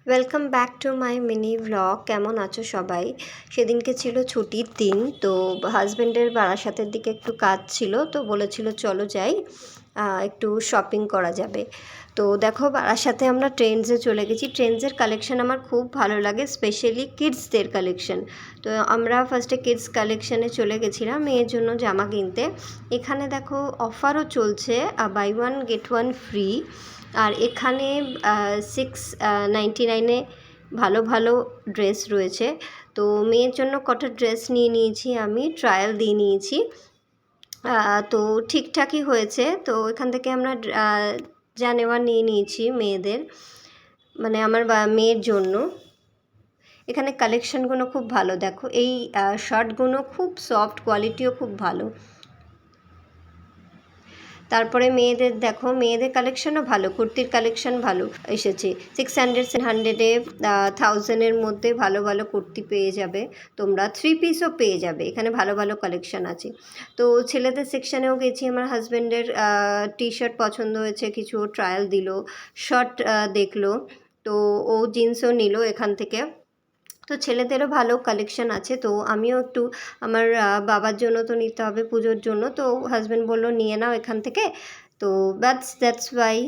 Welcome back to my mini vlog. কেমন আছো সবাই? সেদিনকে ছিল ছুটির দিন, তো হাজব্যান্ডের বারাসাতের দিকে একটু কাজ ছিল, তো বলেছিল চলো যাই, একটু শপিং করা যাবে। তো দেখো বারাসাতে আমরা ট্রেন্ডসে চলে গেছি। ট্রেন্ডসের কালেকশন আমার খুব ভালো লাগে, স্পেশালি কিডসদের কালেকশন। তো আমরা ফার্স্টে কিডস কালেকশানে চলে গেছিলাম মেয়ের জন্য জামা কিনতে। এখানে দেখো অফারও চলছে, buy one get one free. আর এখানে 699-এ ভালো ভালো ড্রেস রয়েছে। তো মেয়ের জন্য কটা ড্রেস নিয়ে নিয়েছি, আমি ট্রায়াল দিয়ে নিয়েছি। তো ঠিকঠাকই হয়েছে। তো এখান থেকে আমরা যা নেওয়ার নিয়ে নিয়েছি মেয়েদের, মানে আমার মেয়ের জন্য। এখানে কালেকশানগুলো খুব ভালো, দেখো এই শার্টগুলো খুব সফট, কোয়ালিটিও খুব ভালো। তারপরে মেয়েদের দেখো, মেয়েদের কালেকশানও ভালো, কুর্তির কালেকশান ভালো এসেছে। 600-100-এ 1000-এর মধ্যে ভালো ভালো কুর্তি পেয়ে যাবে তোমরা, 3 পিসও পেয়ে যাবে। এখানে ভালো ভালো কালেকশান আছে। তো ছেলেদের সেকশানেও গেছি, আমার হাজব্যান্ডের টি শার্ট পছন্দ হয়েছে, কিছু ট্রায়াল দিল, শার্ট দেখলো, তো ও জিন্সও নিল এখান থেকে। তো ছেলেদেরও ভালো কালেকশান আছে। তো আমিও একটু আমার বাবার জন্য তো নিতে হবে পুজোর জন্য, তো হাজব্যান্ড বললো নিয়ে নাও এখান থেকে। তো দ্যাটস ওয়াই